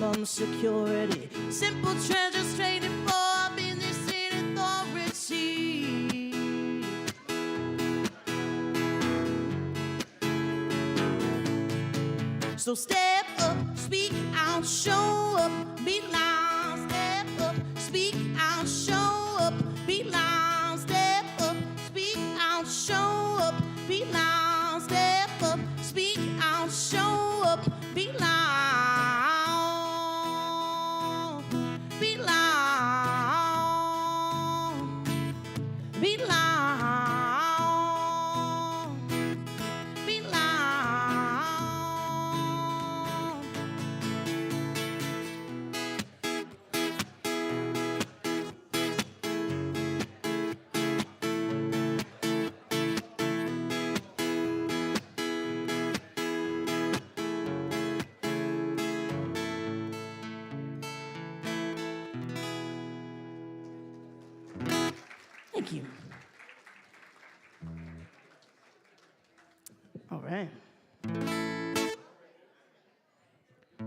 maximum security. Simple treasures traded for business and authority. So step up, speak out, show up, be loud. Step up, speak out, show up, be loud. Step up, speak out, show up, be loud. Step up, speak out, show up, be loud. Be loud. Be loud. Be loud. Thank you. All right.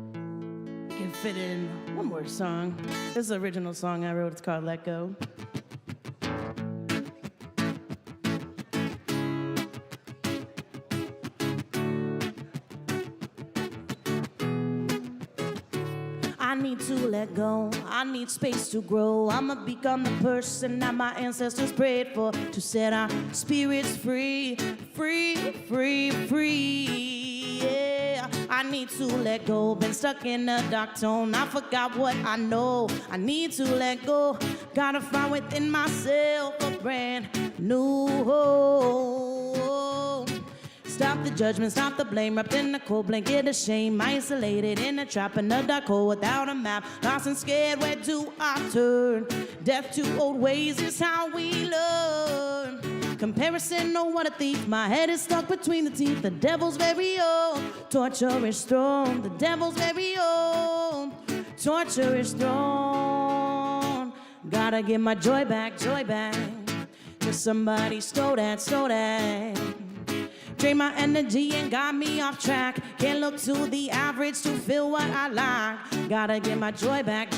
Can fit in one more song. This is an original song I wrote. It's called Let Go. I need to let go. I need space to grow. I'ma become the person that my ancestors prayed for, to set our spirits free, free, free, free. Yeah, I need to let go. Been stuck in a dark tone. I forgot what I know. I need to let go. Gotta find within myself a brand new hope. Stop the judgment, stop the blame, wrapped in a cold blanket of shame, isolated in a trap in a dark hole without a map, lost and scared, where do I turn? Death to old ways is how we learn. Comparison, oh what a thief, my head is stuck between the teeth, the devil's very own, torture is strong, the devil's very own, torture is strong. Gotta get my joy back, till somebody stole that, stole that. Drain my energy and got me off track. Can't look to the average to feel what I like. Gotta get my joy back,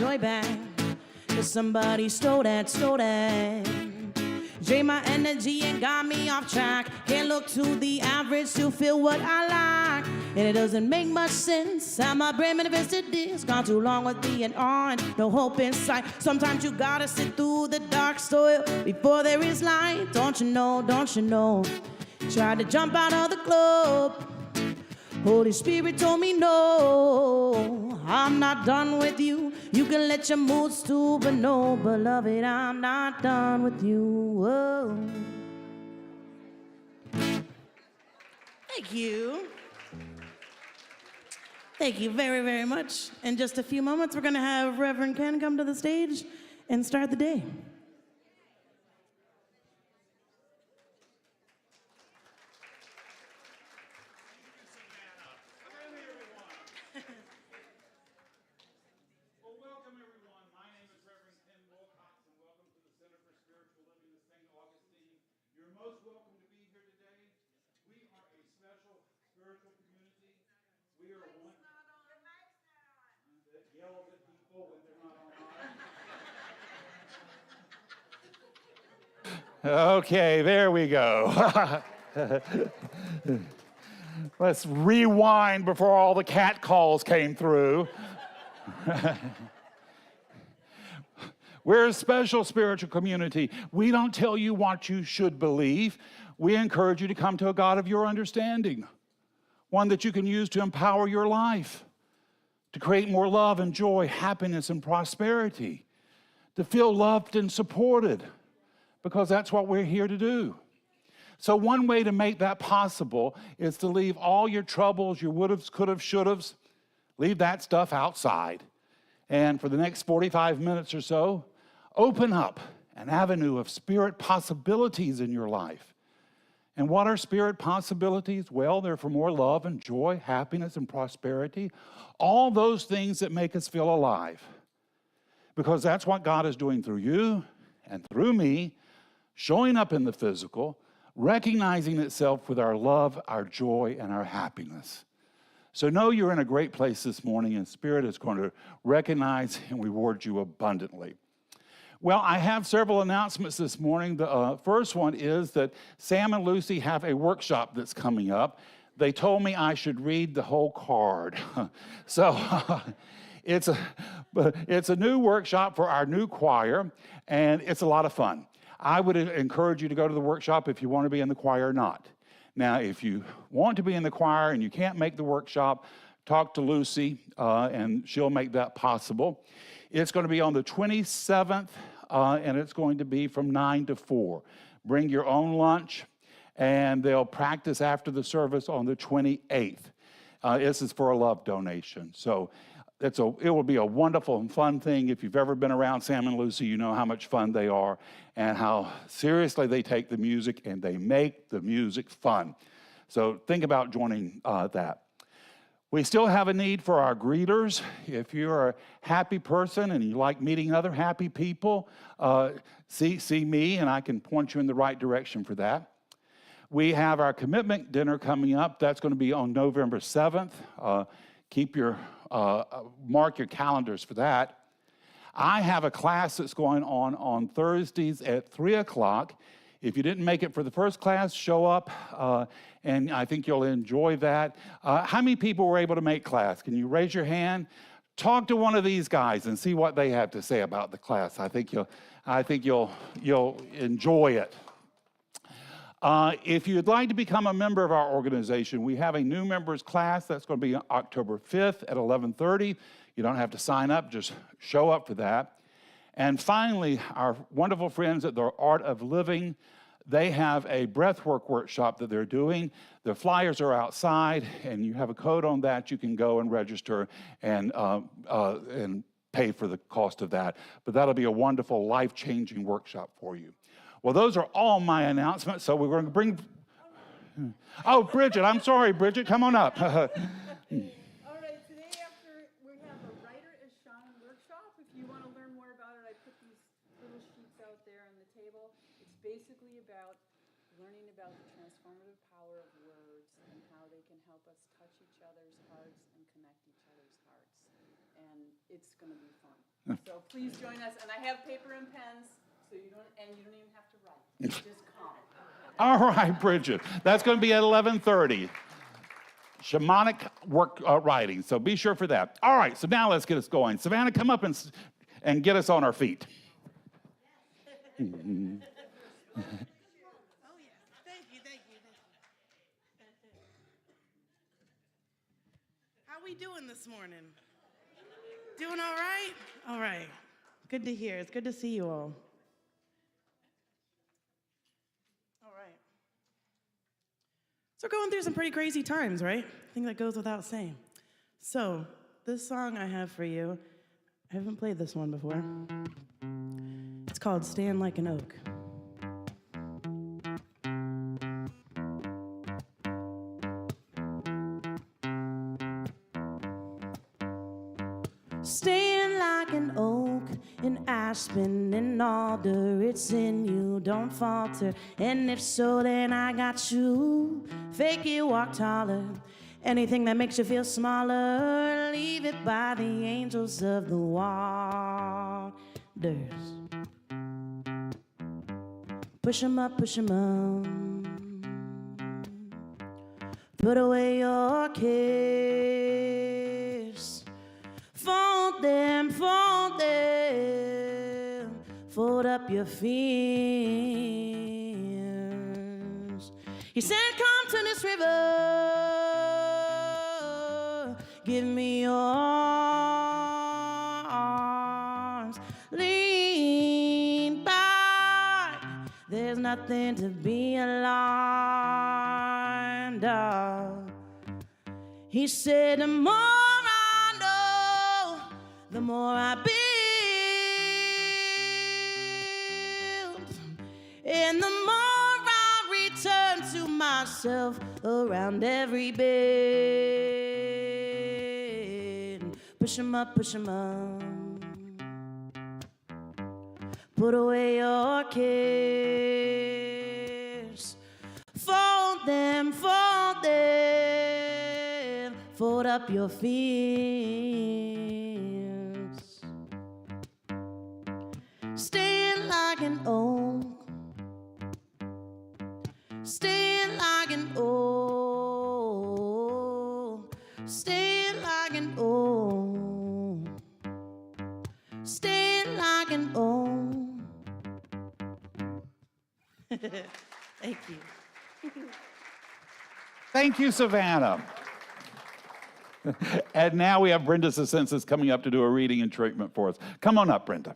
cause somebody stole that, stole that. Drain my energy and got me off track. Can't look to the average to feel what I like. And it doesn't make much sense how my brain manifested this. Gone too long with being on, no hope in sight. Sometimes you gotta sit through the dark soil before there is light. Don't you know, don't you know? Tried to jump out of the club. Holy Spirit told me no, I'm not done with you. You can let your moods too, but no, beloved, I'm not done with you. Whoa. Thank you. Thank you very, very much. In just a few moments, we're going to have Reverend Ken come to the stage and start the day. Okay, there we go. Let's rewind before all the cat calls came through. We're a special spiritual community. We don't tell you what you should believe. We encourage you to come to a God of your understanding, one that you can use to empower your life, to create more love and joy, happiness and prosperity, to feel loved and supported, because that's what we're here to do. So one way to make that possible is to leave all your troubles, your would-haves, could-haves, should-haves, leave that stuff outside. And for the next 45 minutes or so, open up an avenue of spirit possibilities in your life. And what are spirit possibilities? Well, they're for more love and joy, happiness and prosperity, all those things that make us feel alive. Because that's what God is doing through you and through me, showing up in the physical, recognizing itself with our love, our joy, and our happiness. So know you're in a great place this morning, and Spirit is going to recognize and reward you abundantly. Well, I have several announcements this morning. The first one is that Sam and Lucy have a workshop that's coming up. They told me I should read the whole card. So it's a new workshop for our new choir, and it's a lot of fun. I would encourage you to go to the workshop if you want to be in the choir or not. Now, if you want to be in the choir and you can't make the workshop, talk to Lucy, and she'll make that possible. It's going to be on the 27th, and it's going to be from 9 to 4. Bring your own lunch, and they'll practice after the service on the 28th. This is for a love donation. So it will be a wonderful and fun thing. If you've ever been around Sam and Lucy, you know how much fun they are and how seriously they take the music, and they make the music fun. So think about joining that. We still have a need for our greeters. If you're a happy person and you like meeting other happy people, see me, and I can point you in the right direction for that. We have our commitment dinner coming up. That's going to be on November 7th. Mark your calendars for that. I have a class that's going on Thursdays at 3 o'clock. If you didn't make it for the first class, show up, and I think you'll enjoy that. How many people were able to make class? Can you raise your hand? Talk to one of these guys and see what they have to say about the class. I think you'll enjoy it. If you'd like to become a member of our organization, we have a new members class that's going to be October 5th at 11:30. You don't have to sign up, just show up for that. And finally, our wonderful friends at the Art of Living, they have a breathwork workshop that they're doing. The flyers are outside, and you have a code on that. You can go and register and pay for the cost of that. But that'll be a wonderful, life-changing workshop for you. Well, those are all my announcements, so we're going to bring... Oh, Bridget, I'm sorry, Bridget, come on up. All right, today after we have a Writer is Sean workshop. If you want to learn more about it, I put these little sheets out there on the table. It's basically about learning about the transformative power of words and how they can help us touch each other's hearts and connect each other's hearts. And it's going to be fun. So please join us. And I have paper and pens, so you don't even have to write. Just come. All right, Bridget. That's going to be at 11:30. Shamanic writing, so be sure for that. All right, so now let's get us going. Savannah, come up and get us on our feet. Oh, yeah. Thank you. How we doing this morning? Doing all right? All right. Good to hear. It's good to see you all. All right. So we're going through some pretty crazy times, right? I think that goes without saying. So this song I have for you, I haven't played this one before. It's called Stand Like an Oak. Stand like an oak, an aspen, an alder. It's in you, don't falter. And if so, then I got you. Fake it, walk taller. Anything that makes you feel smaller, leave it by the angels of the waters. Push 'em up, push 'em up. Put away your cares. Fold them, fold them. Fold up your fears. He said, come to this river. Give me your arms. Lean back. There's nothing to be alarmed of. He said, the more I know, the more I build, and the more I return to myself around every bend. Push 'em up, push 'em up. Put away your cares. Fold them, fold them. Fold up your fears. Stand like an oak, stand like an oak, stand like an oak, stand like an oak. Thank you. Thank you, Savannah. And now we have Brenda Sasensis coming up to do a reading and treatment for us. Come on up, Brenda.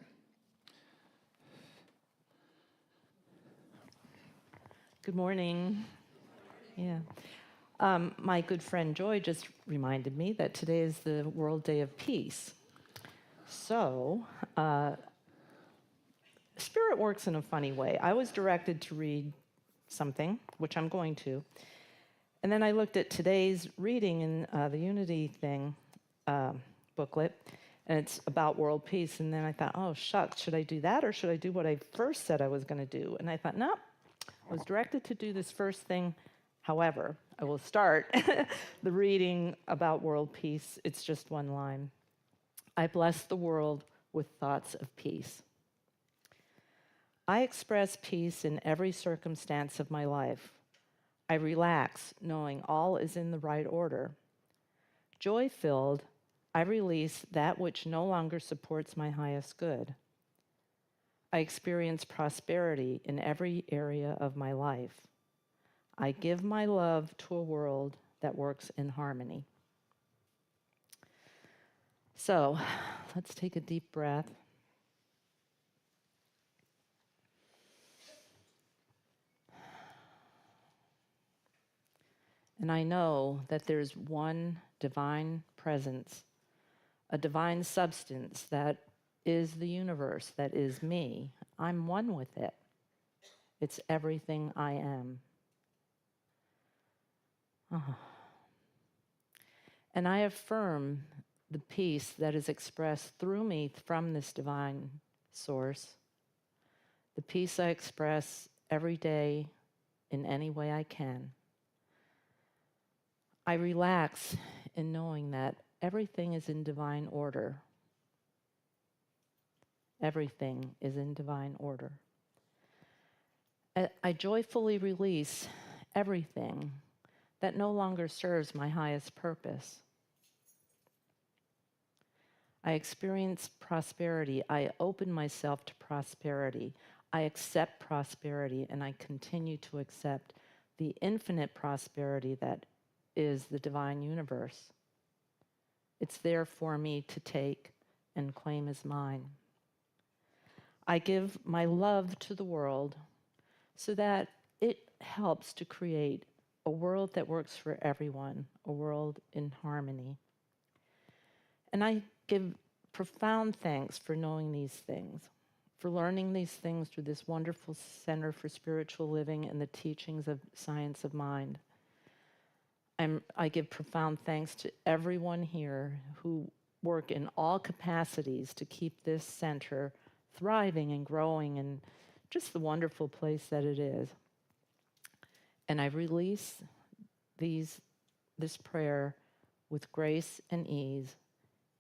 Good morning. Yeah. My good friend Joy just reminded me that today is the World Day of Peace. So, Spirit works in a funny way. I was directed to read something, which I'm going to, and then I looked at today's reading in the Unity thing booklet, and it's about world peace, and then I thought, oh, shucks, should I do that, or should I do what I first said I was going to do? And I thought, no, I was directed to do this first thing. However, I will start the reading about world peace. It's just one line. I bless the world with thoughts of peace. I express peace in every circumstance of my life. I relax, knowing all is in the right order. Joy-filled, I release that which no longer supports my highest good. I experience prosperity in every area of my life. I give my love to a world that works in harmony. So, let's take a deep breath. And I know that there's one divine presence, a divine substance that is the universe, that is me. I'm one with it. It's everything I am. And I affirm the peace that is expressed through me from this divine source, the peace I express every day in any way I can. I relax in knowing that everything is in divine order. Everything is in divine order. I joyfully release everything that no longer serves my highest purpose. I experience prosperity. I open myself to prosperity. I accept prosperity, and I continue to accept the infinite prosperity that is the divine universe. It's there for me to take and claim as mine. I give my love to the world so that it helps to create a world that works for everyone, a world in harmony. And I give profound thanks for knowing these things, for learning these things through this wonderful Center for Spiritual Living and the teachings of Science of Mind. I give profound thanks to everyone here who work in all capacities to keep this center thriving and growing and just the wonderful place that it is. And I release this prayer with grace and ease,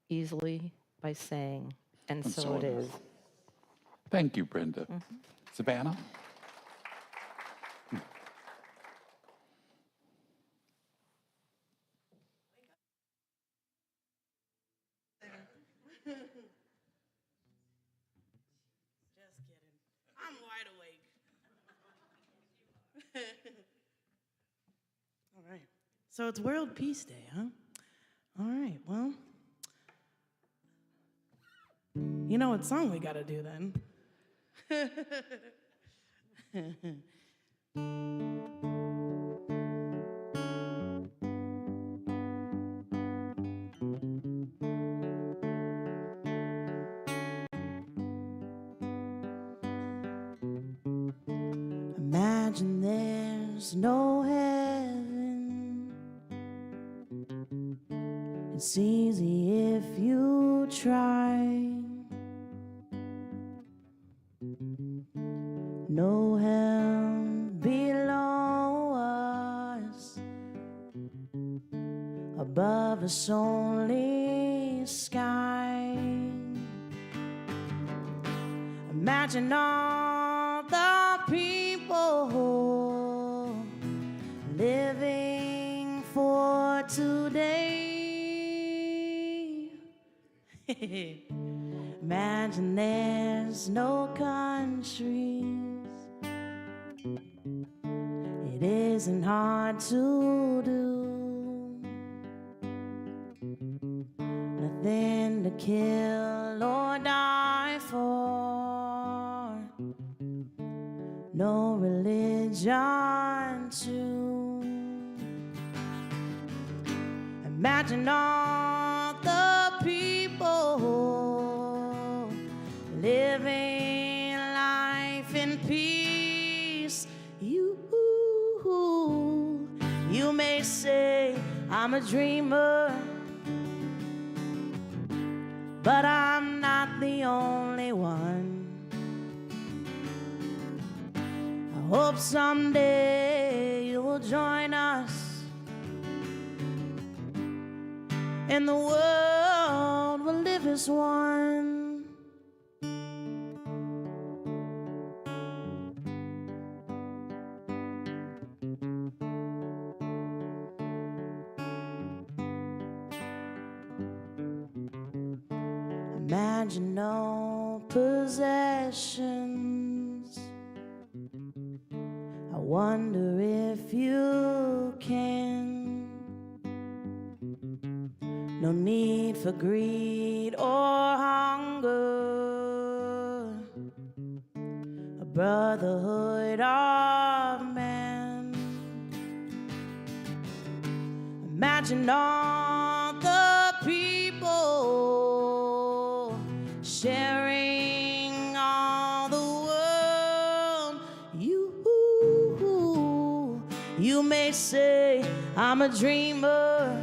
easily by saying, and so it is. Thank you, Brenda. Savannah? Just kidding. I'm wide awake. All right. So it's World Peace Day, huh? All right. Well, you know what song we gotta do then? Imagine there's no heaven. It's easy if you try. No hell below us, above of us only sky. Imagine all the people living for today. Imagine there's no countries. It isn't hard to do. Nothing to kill or die for. No religion too. Imagine all the people living life in peace. You may say I'm a dreamer, but I'm not the only one. I hope someday you will join us, and the world will live as one. Imagine no possessions. I wonder if you can. No need for greed or hunger. A brotherhood of man. Imagine all the people sharing all the world. You may say I'm a dreamer,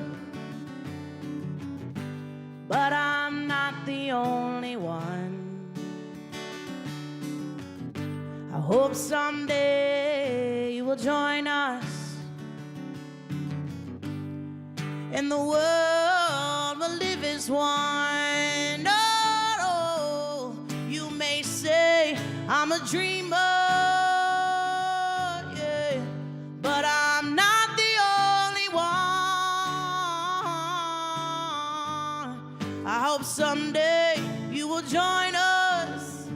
but I'm not the only one. I hope someday you will join us, and the world will live as one. Oh, you may say I'm a dreamer, yeah, but I'm not the only one. I hope someday you will join us,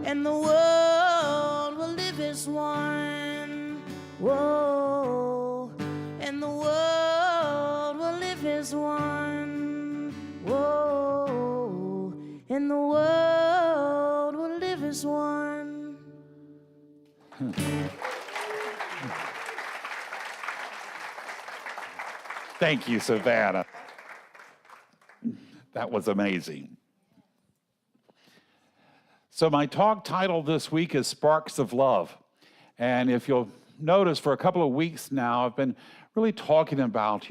and the world will live as one. Whoa, and the world will live as one. Whoa, and the world will live as one. Thank you, Savannah. That was amazing. So my talk title this week is Sparks of Love. And if you'll notice, for a couple of weeks now, I've been really talking about,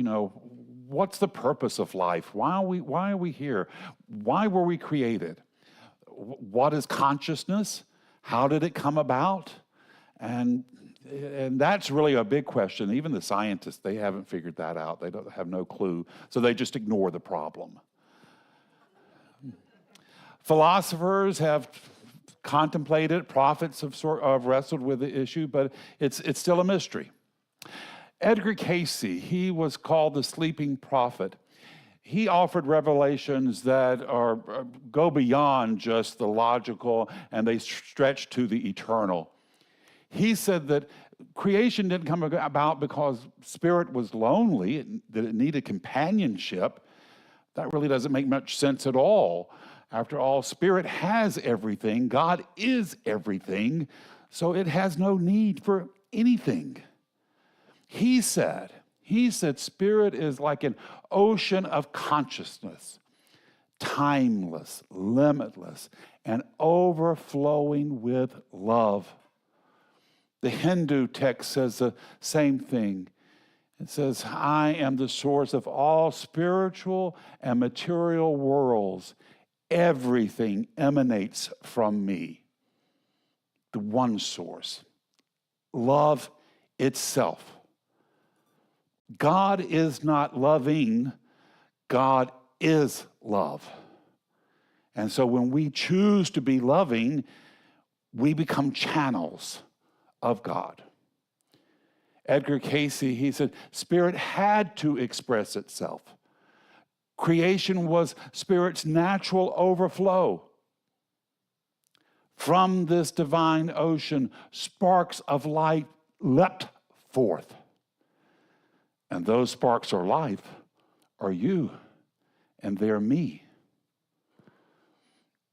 what's the purpose of life? Why are we here? Why were we created? What is consciousness? How did it come about? And that's really a big question. Even the scientists, they haven't figured that out. They don't have no clue. So they just ignore the problem. Philosophers have contemplated, prophets have wrestled with the issue, but it's still a mystery. Edgar Cayce, he was called the sleeping prophet. He offered revelations that go beyond just the logical, and they stretch to the eternal. He said that creation didn't come about because spirit was lonely, that it needed companionship. That really doesn't make much sense at all. After all, spirit has everything. God is everything. So it has no need for anything. He said spirit is like an ocean of consciousness, timeless, limitless, and overflowing with love. The Hindu text says the same thing. It says, I am the source of all spiritual and material worlds. Everything emanates from me. The one source. Love itself. God is not loving, God is love. And so when we choose to be loving, we become channels of God. Edgar Casey, he said, Spirit had to express itself. Creation was Spirit's natural overflow. From this divine ocean, sparks of light leapt forth. And those sparks of life are you, and they're me.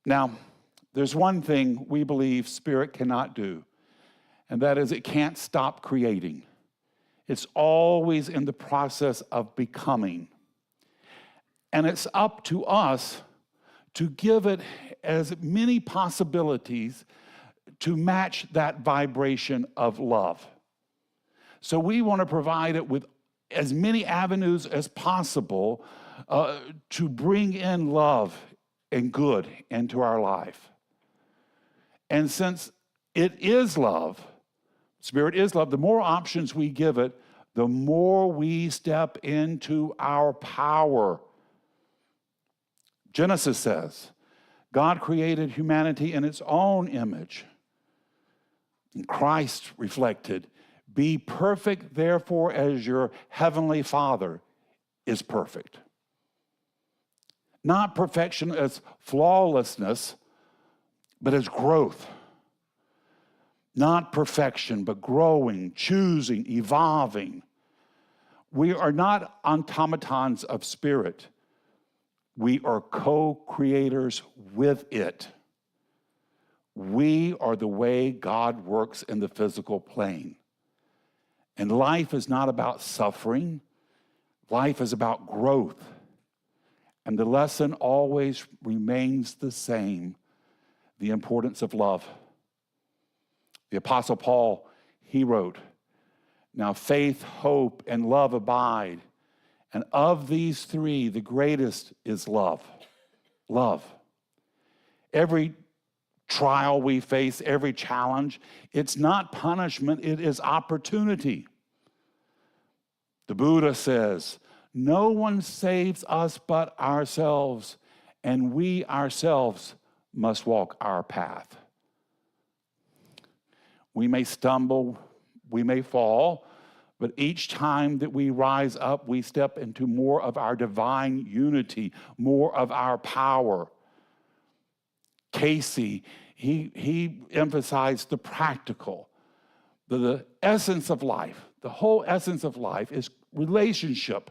Now, there's one thing we believe Spirit cannot do, and that is it can't stop creating. It's always in the process of becoming. And it's up to us to give it as many possibilities to match that vibration of love. So we want to provide it with as many avenues as possible to bring in love and good into our life. And since it is love, Spirit is love, the more options we give it, the more we step into our power. Genesis says, God created humanity in its own image. And Christ reflected, be perfect, therefore, as your heavenly Father is perfect. Not perfection as flawlessness, but as growth. Not perfection, but growing, choosing, evolving. We are not automatons of Spirit. We are co-creators with it. We are the way God works in the physical plane. And life is not about suffering. Life is about growth. And the lesson always remains the same, the importance of love. The Apostle Paul, he wrote, now faith, hope, and love abide. And of these three, the greatest is love. Love. Every trial we face, every challenge, it's not punishment, it is opportunity. The Buddha says, no one saves us but ourselves, and we ourselves must walk our path. We may stumble, we may fall, but each time that we rise up, we step into more of our divine unity, more of our power. Casey, he emphasized the practical. The essence of life, the whole essence of life is relationship.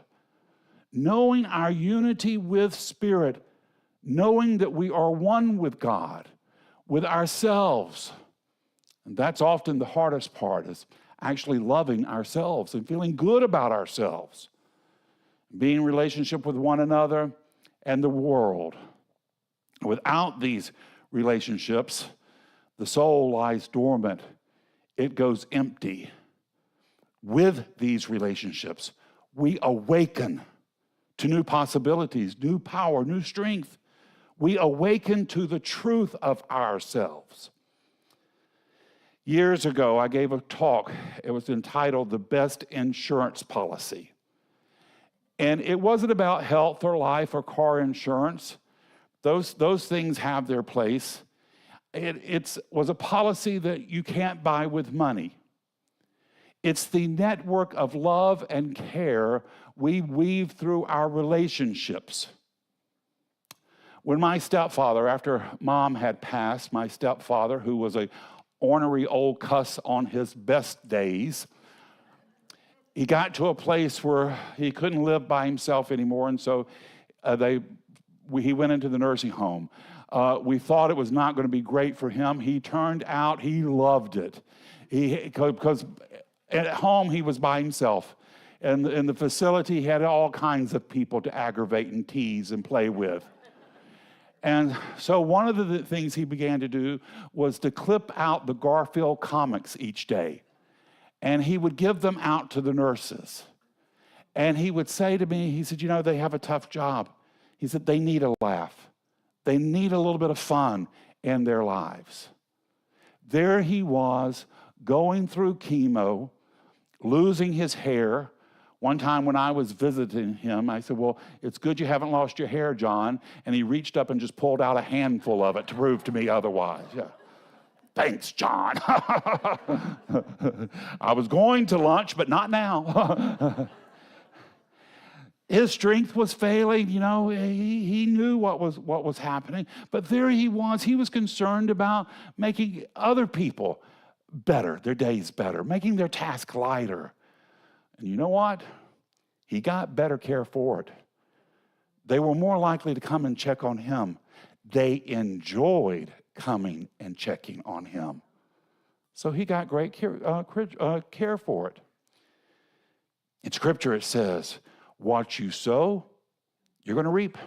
Knowing our unity with Spirit, knowing that we are one with God, with ourselves. And that's often the hardest part, is actually loving ourselves and feeling good about ourselves. Being in relationship with one another and the world. Without these relationships, the soul lies dormant. It goes empty. With these relationships, we awaken to new possibilities, new power, new strength. We awaken to the truth of ourselves. Years ago, I gave a talk. It was entitled The Best Insurance Policy. And it wasn't about health or life or car insurance. Those things have their place. It was a policy that you can't buy with money. It's the network of love and care we weave through our relationships. When my stepfather, after Mom had passed, my stepfather, who was a ornery old cuss on his best days, he got to a place where he couldn't live by himself anymore, and so he went into the nursing home. We thought it was not going to be great for him. He turned out he loved it. Because at home he was by himself. And in the facility he had all kinds of people to aggravate and tease and play with. And so one of the things he began to do was to clip out the Garfield comics each day. And he would give them out to the nurses. And he would say to me, he said, you know, they have a tough job. He said, they need a laugh. They need a little bit of fun in their lives. There he was, going through chemo, losing his hair, One time when I was visiting him, I said, well, it's good you haven't lost your hair, John. And he reached up and just pulled out a handful of it to prove to me otherwise. Yeah. Thanks, John. I was going to lunch, but not now. His strength was failing, he knew what was happening. But there he was concerned about making other people better, their days better, making their task lighter. And you know what? He got better care for it. They were more likely to come and check on him. They enjoyed coming and checking on him. So he got great care for it. In Scripture it says, what you sow, you're going to reap.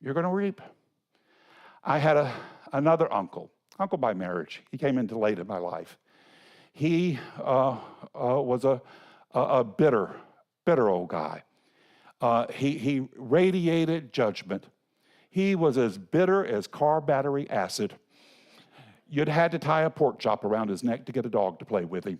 You're going to reap. I had another uncle by marriage. He came into late in my life. He was a bitter old guy. He radiated judgment. He was as bitter as car battery acid. You'd had to tie a pork chop around his neck to get a dog to play with him.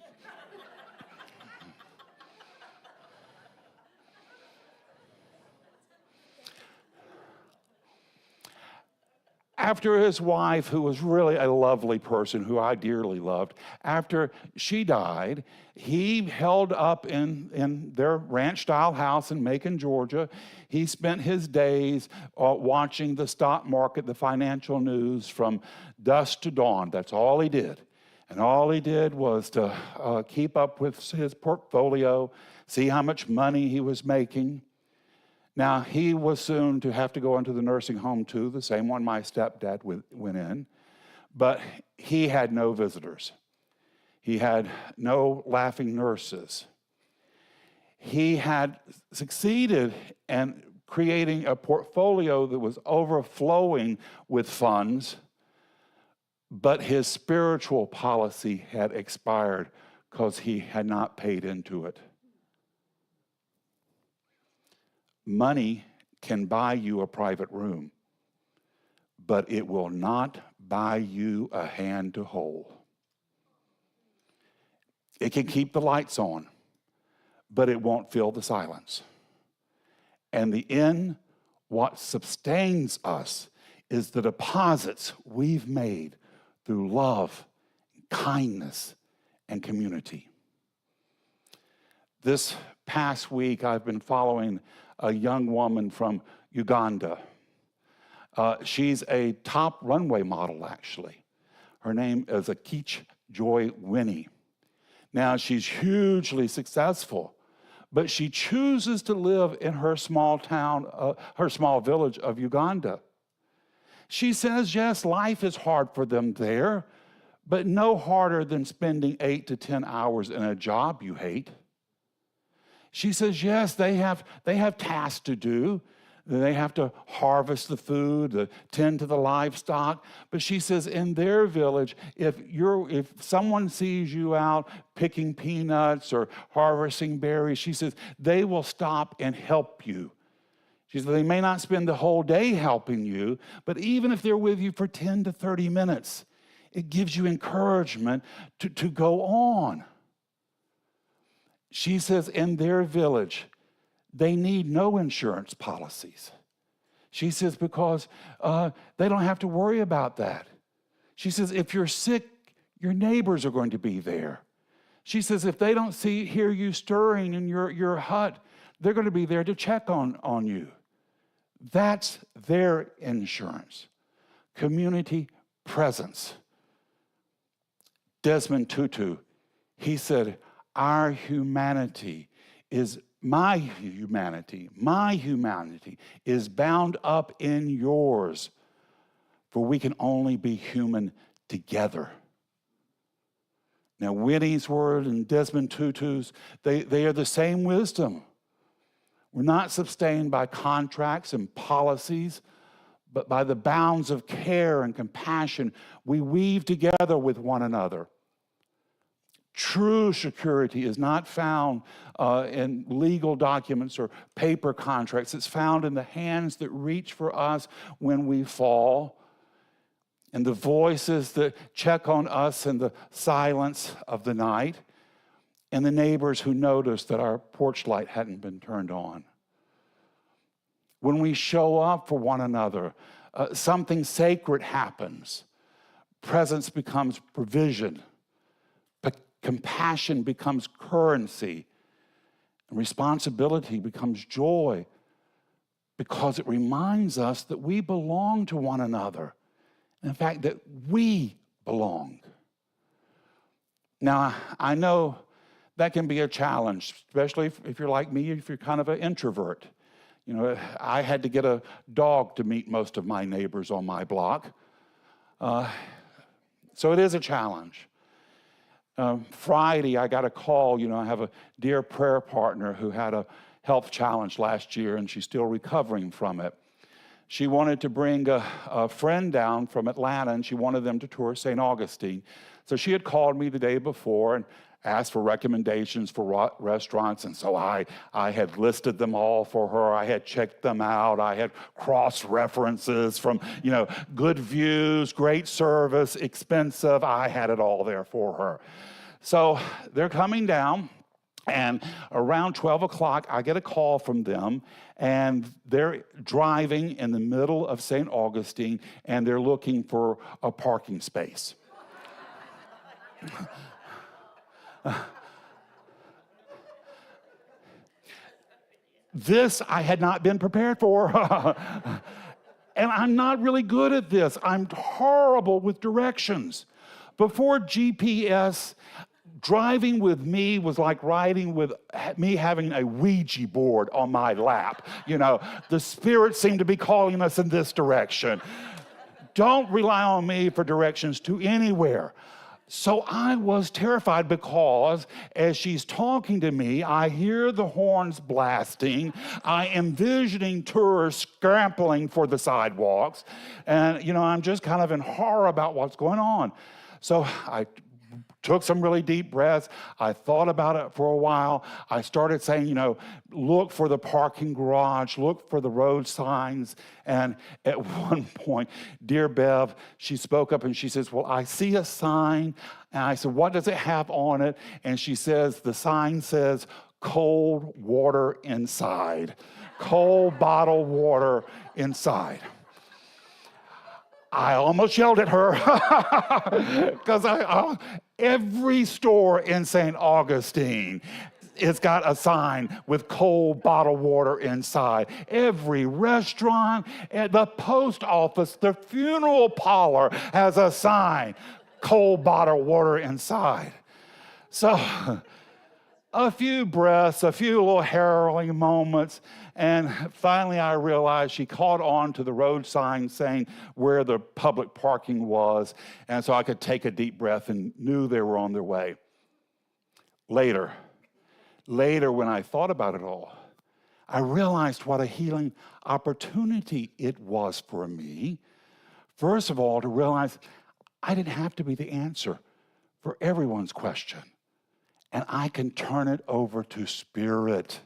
After his wife, who was really a lovely person, who I dearly loved, after she died, he held up in their ranch-style house in Macon, Georgia. He spent his days watching the stock market, the financial news from dusk to dawn. That's all he did. And all he did was to keep up with his portfolio, see how much money he was making. Now, he was soon to have to go into the nursing home too, the same one my stepdad went in, but he had no visitors. He had no laughing nurses. He had succeeded in creating a portfolio that was overflowing with funds, but his spiritual policy had expired because he had not paid into it. Money can buy you a private room, but it will not buy you a hand to hold. It can keep the lights on, but it won't fill the silence. And what sustains us is the deposits we've made through love, kindness, and community. This past week, I've been following a young woman from Uganda. She's a top runway model, actually. Her name is Akich Joy Winnie. Now, she's hugely successful, but she chooses to live in her small town, her small village of Uganda. She says, yes, life is hard for them there, but no harder than spending 8 to 10 hours in a job you hate. She says, yes, they have tasks to do. They have to harvest the food, tend to the livestock. But she says, in their village, if someone sees you out picking peanuts or harvesting berries, she says, they will stop and help you. She says, they may not spend the whole day helping you, but even if they're with you for 10 to 30 minutes, it gives you encouragement to go on. She says in their village, they need no insurance policies. She says because they don't have to worry about that. She says if you're sick, your neighbors are going to be there. She says if they don't hear you stirring in your hut, they're going to be there to check on you. That's their insurance. Community presence. Desmond Tutu, he said, my humanity is bound up in yours, for we can only be human together. Now, Winnie's word and Desmond Tutu's, they are the same wisdom. We're not sustained by contracts and policies, but by the bounds of care and compassion we weave together with one another. True security is not found in legal documents or paper contracts. It's found in the hands that reach for us when we fall, and the voices that check on us in the silence of the night. and the neighbors who noticed that our porch light hadn't been turned on. When we show up for one another, something sacred happens. Presence becomes provision. Compassion becomes currency. And responsibility becomes joy, because it reminds us that we belong to one another. In fact, that we belong. Now, I know that can be a challenge, especially if you're like me, if you're kind of an introvert. You know, I had to get a dog to meet most of my neighbors on my block. So it is a challenge. Friday, I got a call. You know, I have a dear prayer partner who had a health challenge last year, and she's still recovering from it. She wanted to bring a friend down from Atlanta, and she wanted them to tour St. Augustine. So she had called me the day before and asked for recommendations for restaurants, and so I had listed them all for her. I had checked them out. I had cross-references from, you know, good views, great service, expensive. I had it all there for her. So they're coming down, and around 12 o'clock, I get a call from them, and they're driving in the middle of St. Augustine, and they're looking for a parking space. This I had not been prepared for. And I'm not really good at this. I'm horrible with directions. Before GPS, driving with me was like riding with me having a Ouija board on my lap. You know, the Spirit seemed to be calling us in this direction. Don't rely on me for directions to anywhere. So I was terrified, because as she's talking to me, I hear the horns blasting. I am envisioning tourists scrambling for the sidewalks. And, you know, I'm just kind of in horror about what's going on. So I took some really deep breaths. I thought about it for a while. I started saying, you know, look for the parking garage, look for the road signs. And at one point, dear Bev, she spoke up and she says, well, I see a sign. And I said, what does it have on it? And she says, the sign says, cold water inside. Cold bottled water inside. I almost yelled at her, because every store in St. Augustine, it's got a sign with cold bottled water inside. Every restaurant, at the post office, the funeral parlor has a sign, cold bottled water inside. So a few breaths, a few little harrowing moments, and finally I realized she caught on to the road sign saying where the public parking was, and so I could take a deep breath and knew they were on their way. Later, when I thought about it all, I realized what a healing opportunity it was for me. First of all, to realize I didn't have to be the answer for everyone's question. And I can turn it over to Spirit.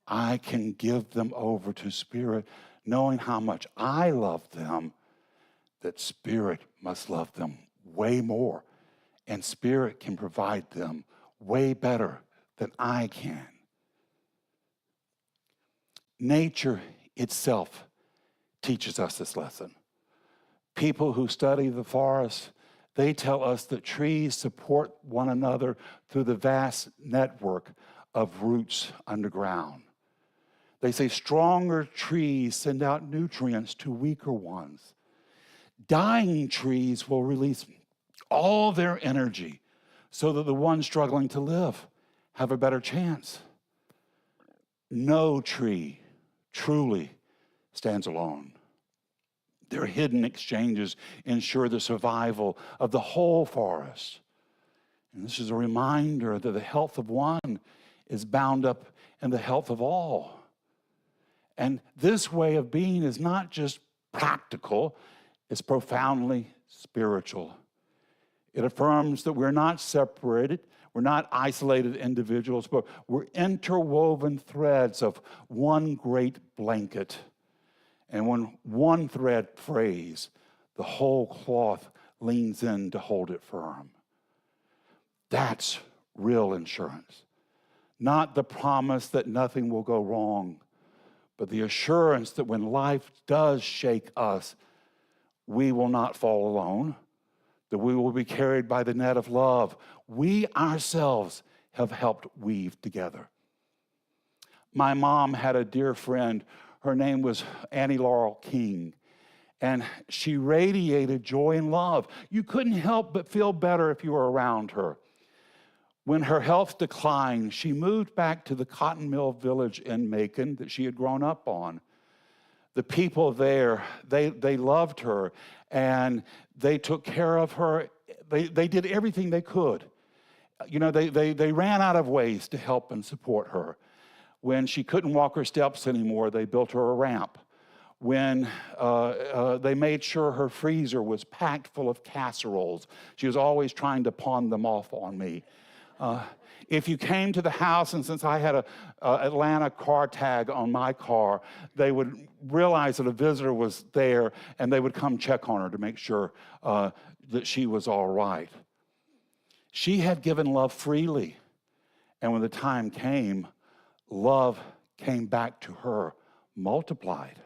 I can give them over to Spirit, knowing how much I love them, that Spirit must love them way more. And Spirit can provide them way better than I can. Nature itself teaches us this lesson. People who study the forest, they tell us that trees support one another through the vast network of roots underground. They say stronger trees send out nutrients to weaker ones. Dying trees will release all their energy so that the ones struggling to live have a better chance. No tree truly stands alone. Their hidden exchanges ensure the survival of the whole forest. And this is a reminder that the health of one is bound up in the health of all. And this way of being is not just practical, it's profoundly spiritual. It affirms that we're not separated, we're not isolated individuals, but we're interwoven threads of one great blanket. And when one thread frays, the whole cloth leans in to hold it firm. That's real insurance. Not the promise that nothing will go wrong, but the assurance that when life does shake us, we will not fall alone, that we will be carried by the net of love we ourselves have helped weave together. My mom had a dear friend. Her name was Annie Laurel King, and she radiated joy and love. You couldn't help but feel better if you were around her. When her health declined, she moved back to the cotton mill village in Macon that she had grown up on. The people there, they loved her, and they took care of her. They did everything they could. You know, they ran out of ways to help and support her. When she couldn't walk her steps anymore, they built her a ramp. When they made sure her freezer was packed full of casseroles, she was always trying to pawn them off on me. If you came to the house, and since I had a Atlanta car tag on my car, they would realize that a visitor was there, and they would come check on her to make sure that she was all right. She had given love freely, and when the time came, love came back to her multiplied.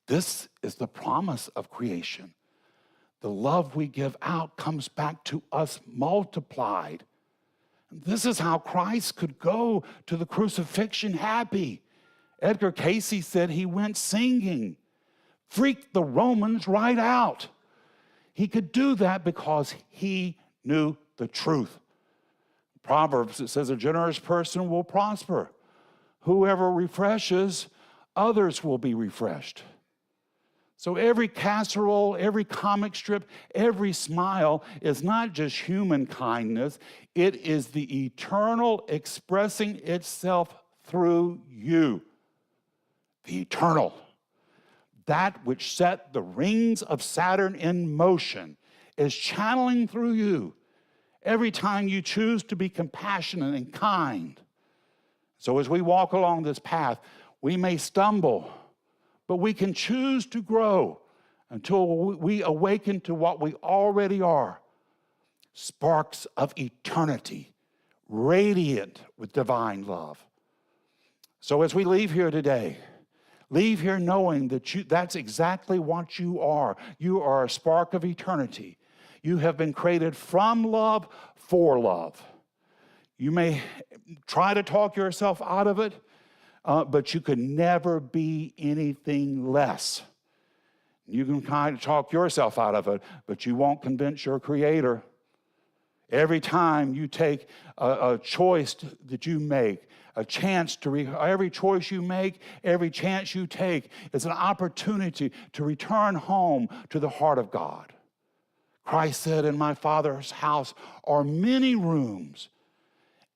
This is the promise of creation. The love we give out comes back to us multiplied. This is how Christ could go to the crucifixion happy. Edgar Cayce said he went singing, freaked the Romans right out. He could do that because he knew the truth. Proverbs, it says, a generous person will prosper. Whoever refreshes, others will be refreshed. So every casserole, every comic strip, every smile is not just human kindness. It is the eternal expressing itself through you. The eternal. That which set the rings of Saturn in motion is channeling through you every time you choose to be compassionate and kind. So as we walk along this path, we may stumble, but we can choose to grow until we awaken to what we already are. Sparks of eternity, radiant with divine love. So as we leave here today, leave here knowing that that's exactly what you are. You are a spark of eternity. You have been created from love for love. You may try to talk yourself out of it, but you could never be anything less. You can kind of talk yourself out of it, but you won't convince your Creator. Every time you take a choice that you make, a chance to, every choice you make, every chance you take is an opportunity to return home to the heart of God. Christ said, in my Father's house are many rooms,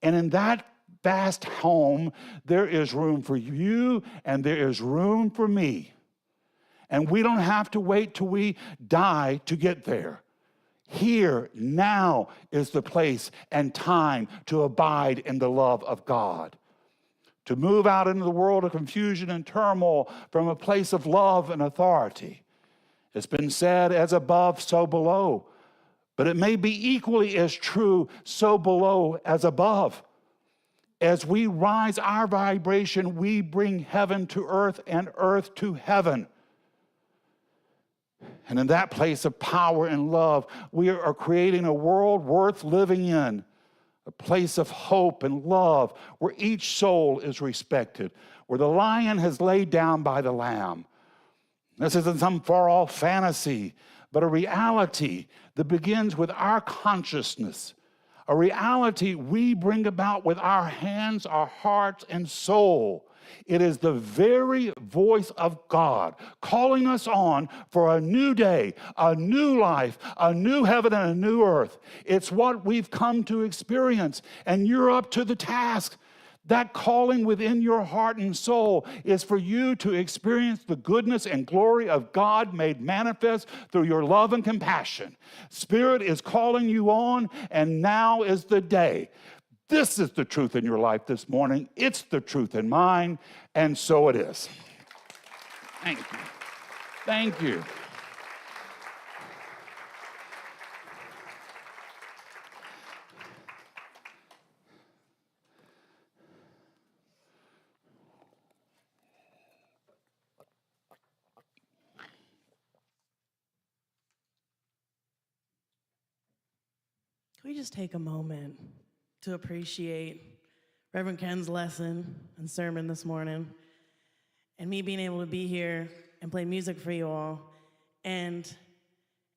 and in that vast home, there is room for you and there is room for me. And we don't have to wait till we die to get there. Here, now is the place and time to abide in the love of God. To move out into the world of confusion and turmoil from a place of love and authority. It's been said, as above, so below. But it may be equally as true, so below as above. As we rise our vibration, we bring heaven to earth and earth to heaven. And in that place of power and love, we are creating a world worth living in, a place of hope and love where each soul is respected, where the lion has laid down by the lamb. This isn't some far-off fantasy, but a reality that begins with our consciousness. A reality we bring about with our hands, our hearts, and soul. It is the very voice of God calling us on for a new day, a new life, a new heaven, and a new earth. It's what we've come to experience, and you're up to the task. That calling within your heart and soul is for you to experience the goodness and glory of God made manifest through your love and compassion. Spirit is calling you on, and now is the day. This is the truth in your life this morning. It's the truth in mine, and so it is. Thank you. Thank you. we just take a moment to appreciate Reverend Ken's lesson and sermon this morning, and me being able to be here and play music for you all. And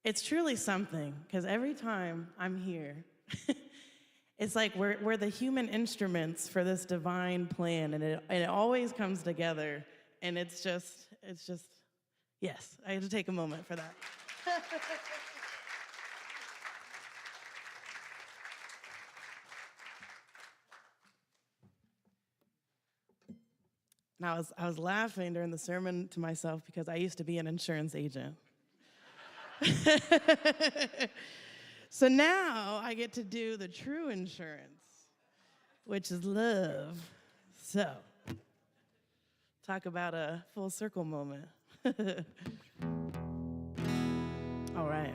it's truly something, because every time I'm here, it's like we're the human instruments for this divine plan, and it always comes together, and it's just, yes, I had to take a moment for that. And I was laughing during the sermon to myself because I used to be an insurance agent. So now I get to do the true insurance, which is love. So, talk about a full circle moment. All right.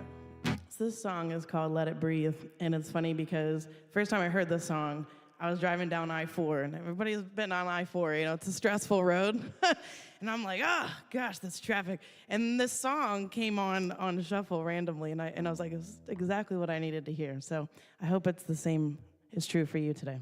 So this song is called Let It Breathe, and it's funny because first time I heard this song, I was driving down I-4, and everybody's been on I-4, you know, it's a stressful road. And I'm like, oh, gosh, this traffic. And this song came on shuffle randomly, and I was like, it's exactly what I needed to hear. So I hope it's the same is true for you today.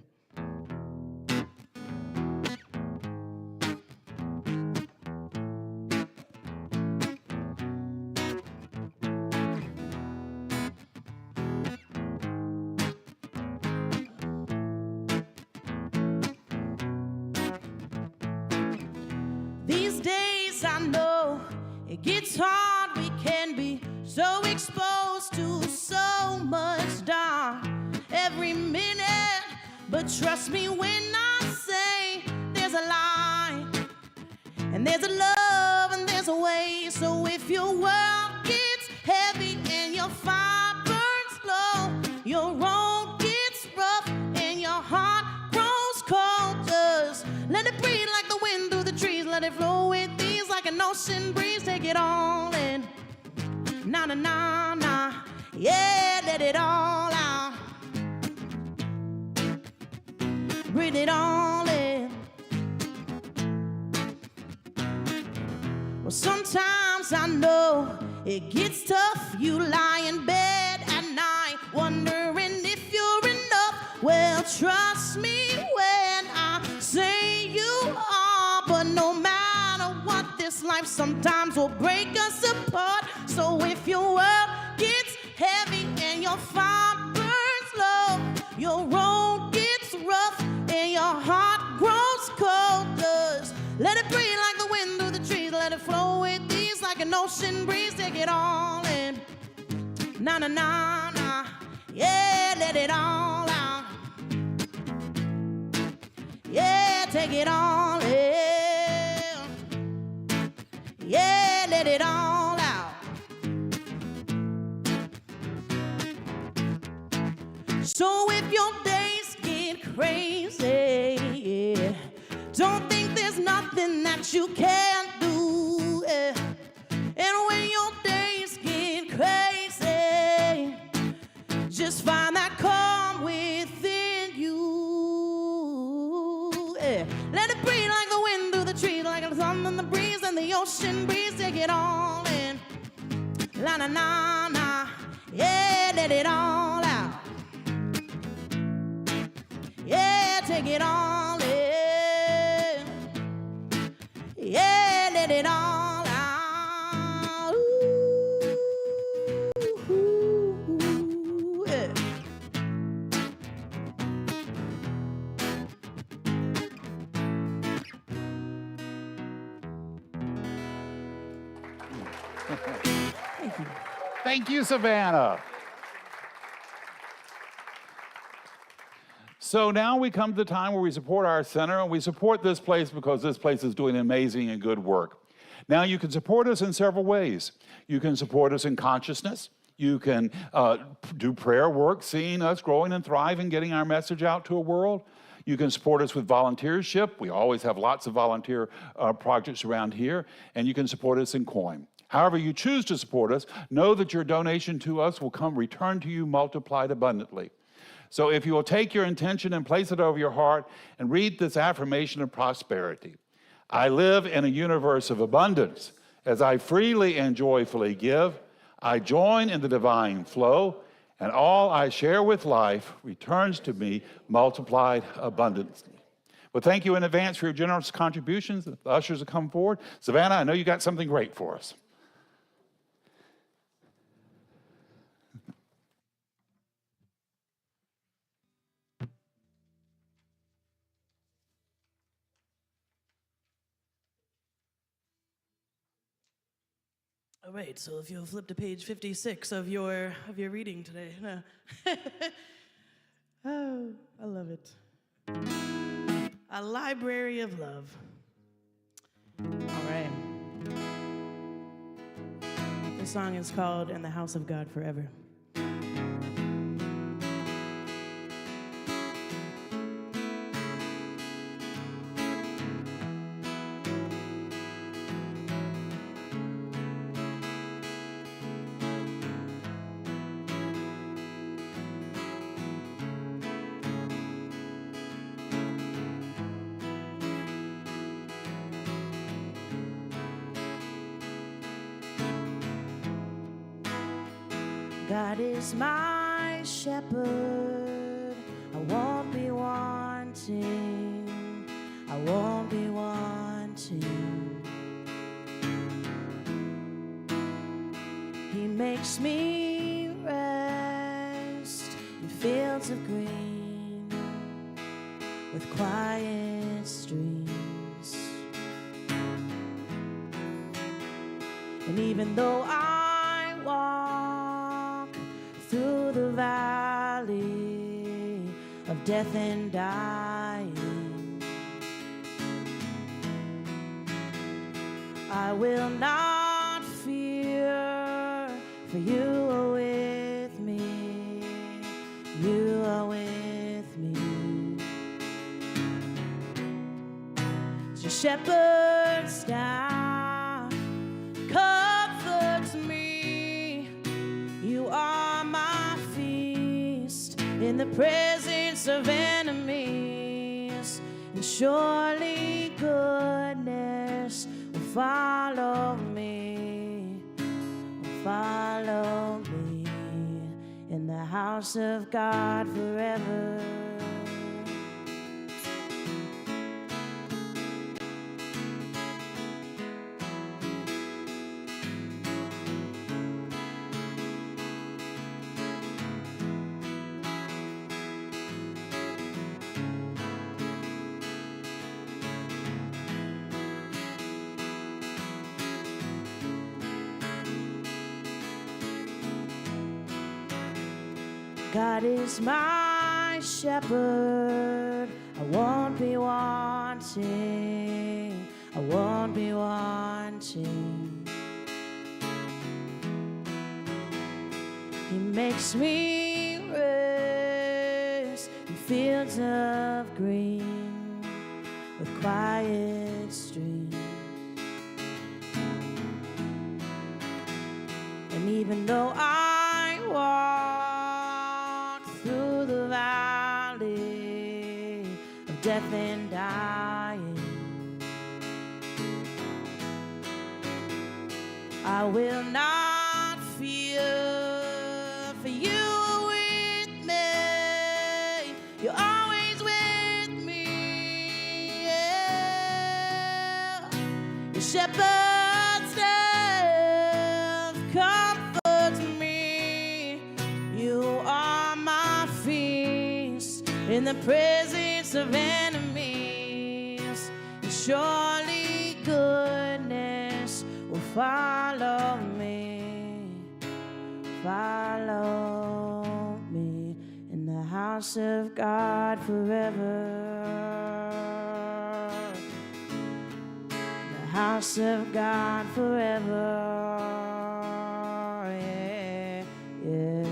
These days I know it gets hard, we can be so exposed to so much dark every minute. But trust me when I say there's a light, and there's a love, and there's a way. So if your world gets heavy and your fire burns low, your road gets rough and your heart grows cold, just let it breathe like the wind through the trees. Let it flow with ease like an ocean breeze. Take it all in. Na na na na. Yeah, let it all out. Breathe it all in. Well, sometimes I know it gets tough. You lie in bed at night wondering if you're enough. Well, trust me when I say you are. But no matter what, this life sometimes will break us apart. So if your world gets heavy and your fire burns low, your road gets rough and your heart grows cold, just let it breathe like the wind through the trees. Let it flow with ease like an ocean breeze. Take it all in. Na na na na. Yeah, let it all out. Yeah, take it all in. Yeah, let it all out. So if your days get crazy, yeah, don't think there's nothing that you can't do. Yeah. And when your days get crazy, just find that calm within you. Yeah. Let it breathe like the wind through the trees, like the sun and the breeze and the ocean breeze. Take it all in. La na na na. Yeah, let it all out. Yeah, take it all in. Yeah, let it all out. Ooh, yeah. Thank you, Savannah. So now we come to the time where we support our center, and we support this place because this place is doing amazing and good work. Now you can support us in several ways. You can support us in consciousness. You can do prayer work, seeing us growing and thriving, getting our message out to a world. You can support us with volunteership. We always have lots of volunteer projects around here. And you can support us in coin. However you choose to support us, know that your donation to us will come return to you multiplied abundantly. So if you will take your intention and place it over your heart and read this affirmation of prosperity. I live in a universe of abundance. As I freely and joyfully give, I join in the divine flow and all I share with life returns to me multiplied abundantly. Well, thank you in advance for your generous contributions. The ushers have come forward. Savannah, I know you got something great for us. All right, so if you'll flip to page 56 of your reading today. Oh, I love it. A library of love. All right. The song is called "In the House of God Forever." God is my shepherd, I won't be wanting, I won't be wanting. He makes me rest in fields of green with quiet streams. And even though I walk through the valley of death and dying, I will not fear, for you are with me, you are with me. Your shepherd's staff comforts me, you are my feast in the presence of enemies, and surely goodness will follow me, in the house of God forever. God is my shepherd, I won't be wanting, I won't be wanting. He makes me rest in fields of green with quiet streams. And even though I walk through the valley of death and dying, I will not fear, for you are with me, you're always with me, yeah. Your shepherd's staff comforts me, you are my feast in the presence of enemies, and surely goodness will follow me in the house of God forever. In the house of God forever. Yeah, yeah.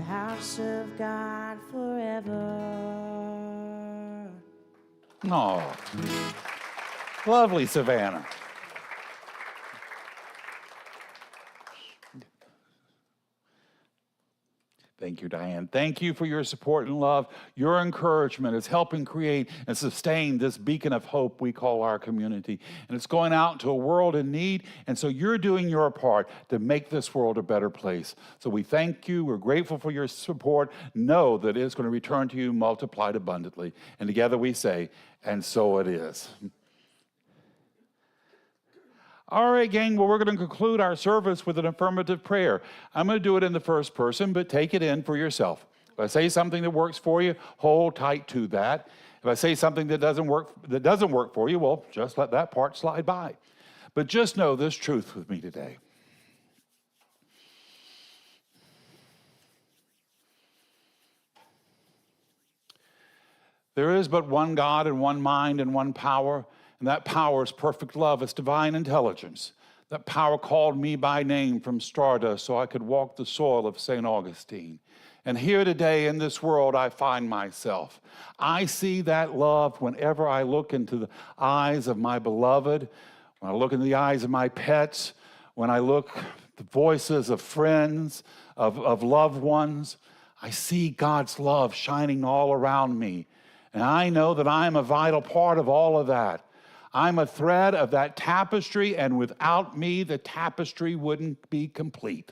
House of God forever. Oh, lovely, Savannah. Thank you, Diane. Thank you for your support and love. Your encouragement is helping create and sustain this beacon of hope we call our community. And it's going out into a world in need. And so you're doing your part to make this world a better place. So we thank you. We're grateful for your support. Know that it's going to return to you multiplied abundantly. And together we say, and so it is. All right, gang, well, we're going to conclude our service with an affirmative prayer. I'm going to do it in the first person, but take it in for yourself. If I say something that works for you, hold tight to that. If I say something that doesn't work for you, well, just let that part slide by. But just know this truth with me today. There is but one God and one mind and one power. And that power is perfect love. It's divine intelligence. That power called me by name from stardust so I could walk the soil of St. Augustine. And here today in this world, I find myself. I see that love whenever I look into the eyes of my beloved, when I look into the eyes of my pets, when I look at the voices of friends, of loved ones. I see God's love shining all around me. And I know that I am a vital part of all of that. I'm a thread of that tapestry, and without me, the tapestry wouldn't be complete.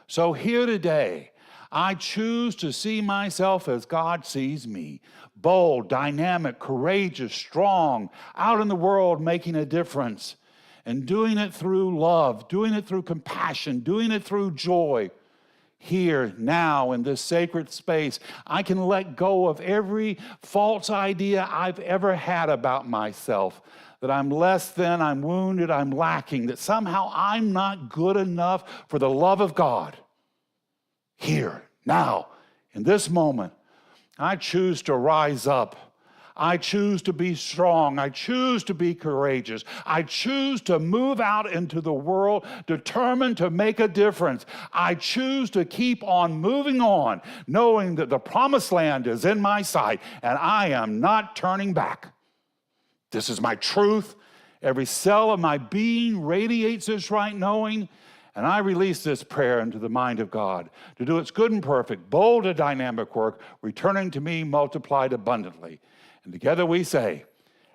So here today, I choose to see myself as God sees me. Bold, dynamic, courageous, strong, out in the world making a difference. And doing it through love, doing it through compassion, doing it through joy. Here, now, in this sacred space, I can let go of every false idea I've ever had about myself. That I'm less than, I'm wounded, I'm lacking, that somehow I'm not good enough for the love of God. Here, now, in this moment, I choose to rise up. I choose to be strong. I choose to be courageous. I choose to move out into the world determined to make a difference. I choose to keep on moving on, knowing that the promised land is in my sight, and I am not turning back. This is my truth. Every cell of my being radiates this right knowing, and I release this prayer into the mind of God to do its good and perfect, bold and dynamic work, returning to me multiplied abundantly. And together we say,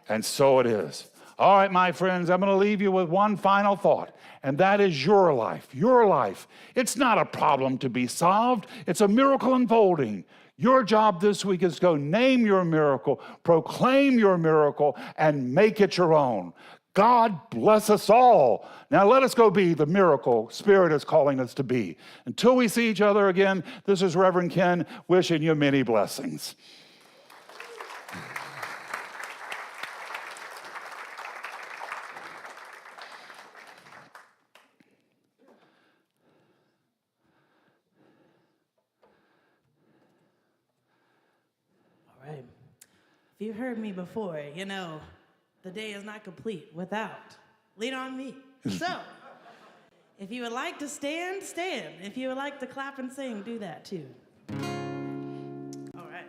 and so it is. All right, my friends, I'm going to leave you with one final thought, and that is your life. Your life. It's not a problem to be solved. It's a miracle unfolding. Your job this week is to go name your miracle, proclaim your miracle, and make it your own. God bless us all. Now let us go be the miracle Spirit is calling us to be. Until we see each other again, this is Reverend Ken wishing you many blessings. If you've heard me before, you know, the day is not complete without Lean on Me. So, if you would like to stand, stand. If you would like to clap and sing, do that too. All right.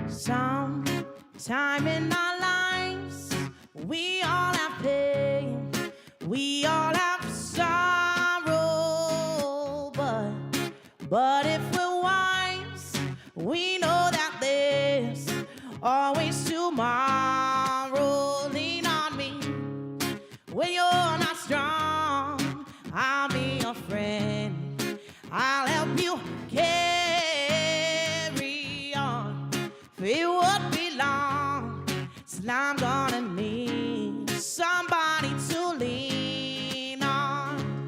Sometime in our lives, we all have pain, we all have sorrow, but if we're wise, we know that there's always tomorrow. Lean on me when you're not strong. I'll be your friend. I'll help you carry on. It won't be long till I'm gonna need somebody to lean on.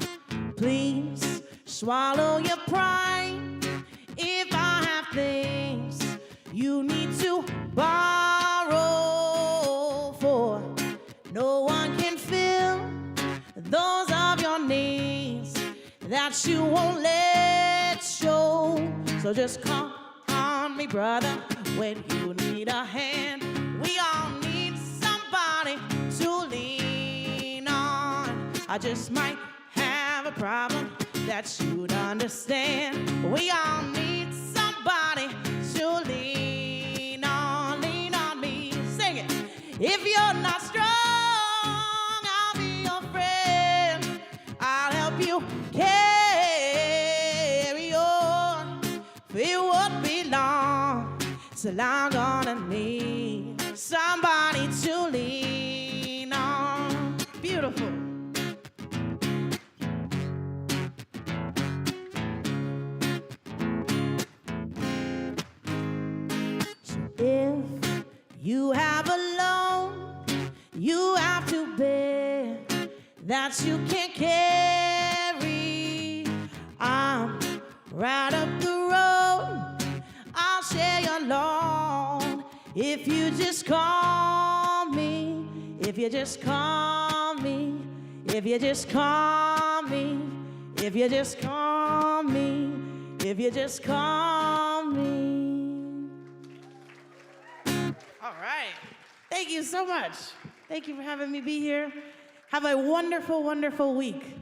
Please swallow your pride. If I have things you need to borrow for, no one can fill those of your needs that you won't let show. So just call on me, brother. when you need a hand. We all need somebody to lean on. I just might have a problem that you'd understand. We all need somebody to lean on me. Sing it. If you're not strong, I'll be your friend. I'll help you carry on. It won't be long till I'm gonna need somebody to lean on. Beautiful. If you have a loan you have to bear that you can't carry, I'm right up the road, I'll share your loan. If you just call me, if you just call me, if you just call me, if you just call me, if you just call me. All right. Thank you so much. Thank you for having me be here. Have a wonderful, wonderful week.